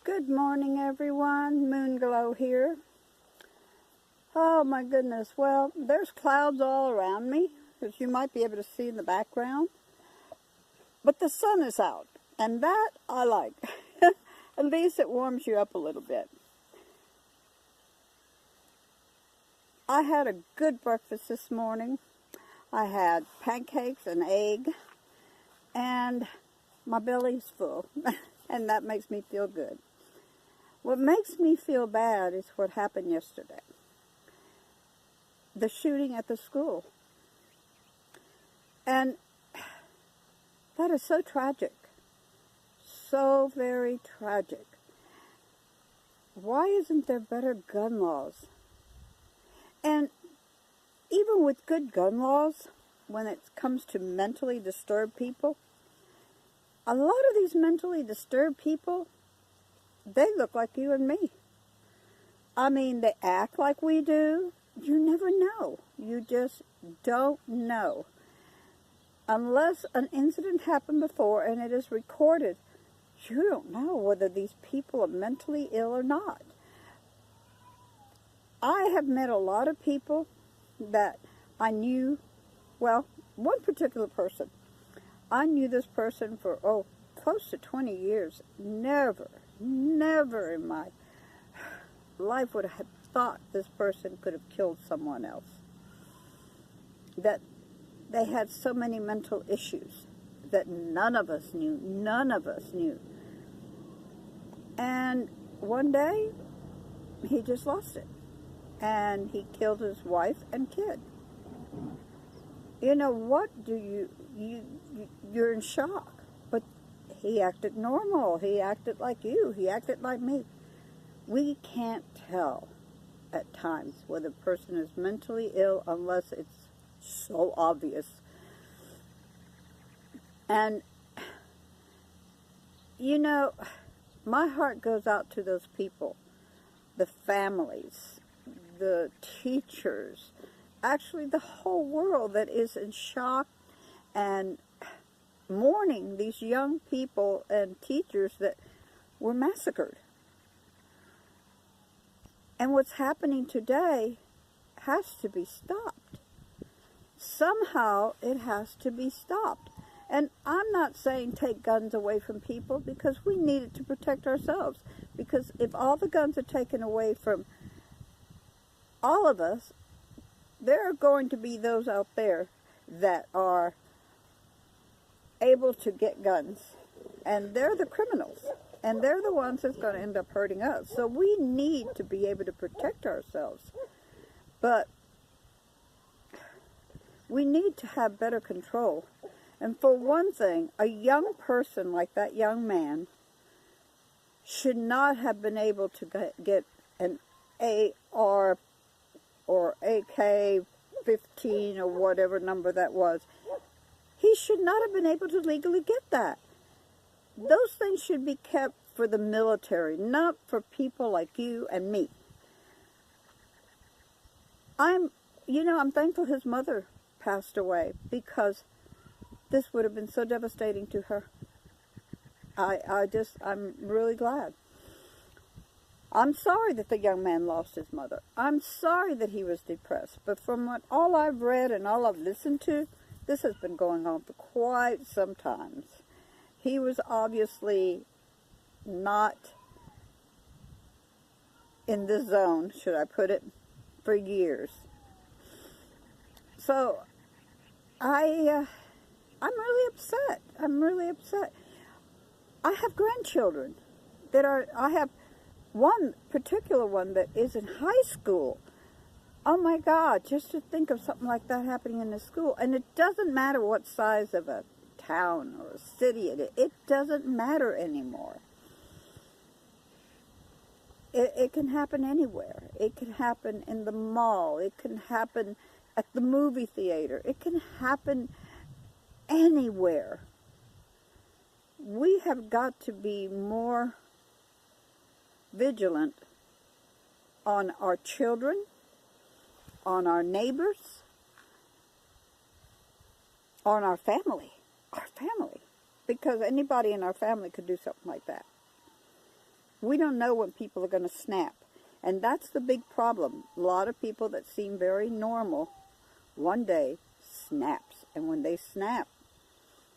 Good morning, everyone. Moonglow here. Oh my goodness. Well, there's clouds all around me, as you might be able to see in the background. But the sun is out, and that I like. At least it warms you up a little bit. I had a good breakfast this morning. I had pancakes and egg, and my belly's full, and that makes me feel good. What makes me feel bad is what happened yesterday. The shooting at the school. And that is so tragic. So very tragic. Why isn't there better gun laws? And even with good gun laws, when it comes to mentally disturbed people, a lot of these mentally disturbed people, they look like you and me. I mean, they act like we do. You never know. You just don't know. Unless an incident happened before and it is recorded, you don't know whether these people are mentally ill or not. I have met a lot of people that I knew, well, one particular person. I knew this person for, close to 20 years. Never in my life would have thought this person could have killed someone else. That they had so many mental issues that none of us knew. And one day, he just lost it. And he killed his wife and kid. You know, what do you're in shock. But he acted normal. He acted like you. He acted like me. We can't tell at times whether a person is mentally ill unless it's so obvious. And, you know, my heart goes out to those people, the families, the teachers, actually the whole world that is in shock and mourning these young people and teachers that were massacred. And what's happening today has to be stopped. Somehow it has to be stopped. And I'm not saying take guns away from people, because we need it to protect ourselves. Because if all the guns are taken away from all of us, there are going to be those out there that are able to get guns. And they're the criminals. And they're the ones that's going to end up hurting us. So we need to be able to protect ourselves. But we need to have better control. And for one thing, a young person like that young man should not have been able to get an AR or AK-15 or whatever number that was. He should not have been able to legally get that. Those things should be kept for the military, not for people like you and me. I'm thankful his mother passed away, because this would have been so devastating to her. I'm really glad. I'm sorry that the young man lost his mother. I'm sorry that he was depressed. But from all I've read and all I've listened to, this has been going on for quite some time. He was obviously not in the zone, should I put it, for years. So I'm really upset. I'm really upset. I have grandchildren I have one particular one that is in high school. Oh my God, just to think of something like that happening in the school. And it doesn't matter what size of a town or a city it doesn't matter anymore. It can happen anywhere. It can happen in the mall. It can happen at the movie theater. It can happen anywhere. We have got to be more vigilant on our children, on our neighbors, on our family. Because anybody in our family could do something like that. We don't know when people are going to snap. And that's the big problem. A lot of people that seem very normal, one day snaps. And when they snap,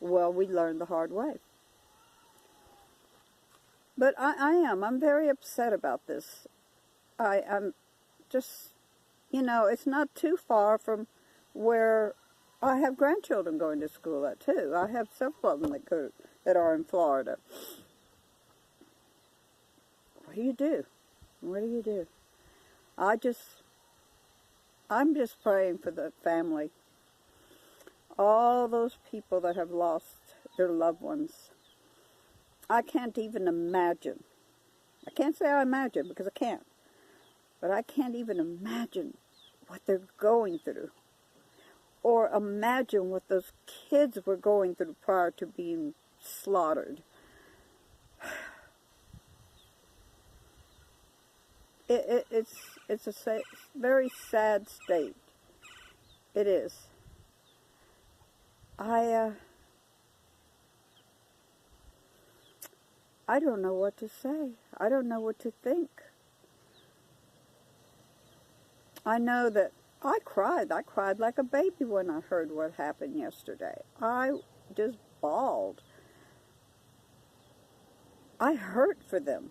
well, we learn the hard way. But I'm very upset about this. I'm just, it's not too far from where I have grandchildren going to school at too. I have several of them that are in Florida. What do you do? What do you do? I'm just praying for the family. All those people that have lost their loved ones. I can't even imagine. I can't say I imagine because I can't. But I can't even imagine what they're going through. Or imagine what those kids were going through prior to being slaughtered. It's a very sad state. It is. I don't know what to say. I don't know what to think. I know that I cried. I cried like a baby when I heard what happened yesterday. I just bawled. I hurt for them.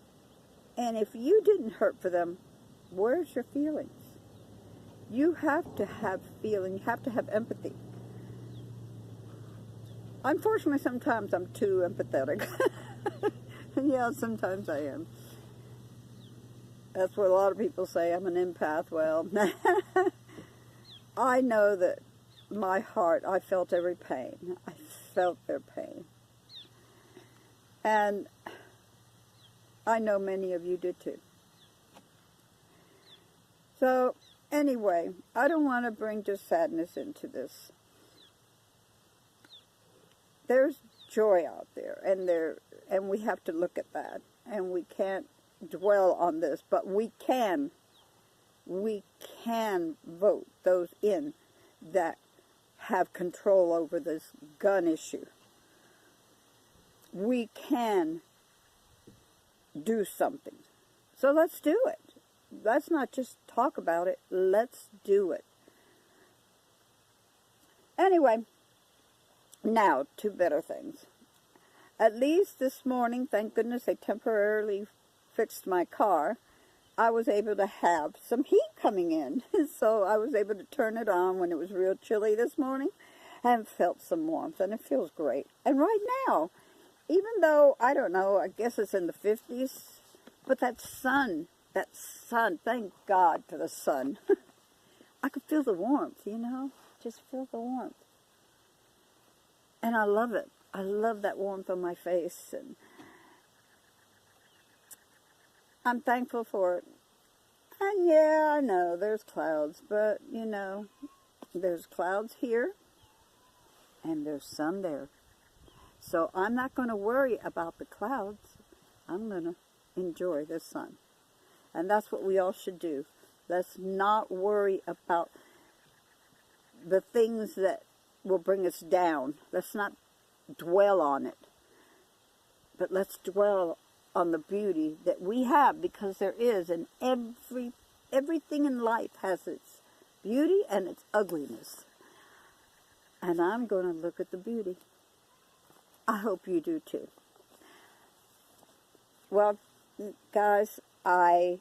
And if you didn't hurt for them, where's your feelings? You have to have feeling. You have to have empathy. Unfortunately, sometimes I'm too empathetic. Yeah, sometimes I am. That's what a lot of people say. I'm an empath. Well, I know that my heart, I felt every pain. I felt their pain. And I know many of you did too. So, anyway, I don't want to bring just sadness into this. There's joy out there, and we have to look at that. And we can't dwell on this, but we can vote those in that have control over this gun issue. We can do something. So let's do it. Let's not just talk about it. Let's do it. Anyway, now to better things. At least this morning, thank goodness they temporarily fixed my car. I was able to have some heat coming in. So I was able to turn it on when it was real chilly this morning and felt some warmth, and it feels great. And right now, even though, I don't know, I guess it's in the 50s, but that sun, thank God for the sun. I could feel the warmth, just feel the warmth. And I love it. I love that warmth on my face, and I'm thankful for it. And yeah, I know there's clouds, but there's clouds here and there's sun there. So I'm not going to worry about the clouds. I'm going to enjoy the sun. And that's what we all should do. Let's not worry about the things that will bring us down. Let's not dwell on it. But let's dwell on the beauty that we have, because there is, and everything in life has its beauty and its ugliness. And I'm going to look at the beauty. I hope you do too. Well, guys, I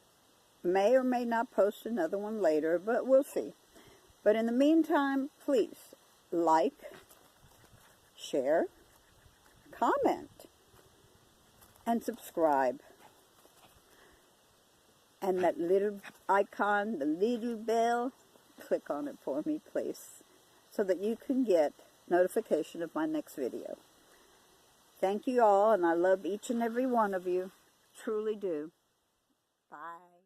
may or may not post another one later, but we'll see. But in the meantime, please like, share, comment, and subscribe. And that little icon, the little bell, click on it for me, please, so that you can get notification of my next video. Thank you all, and I love each and every one of you. Truly do. Bye.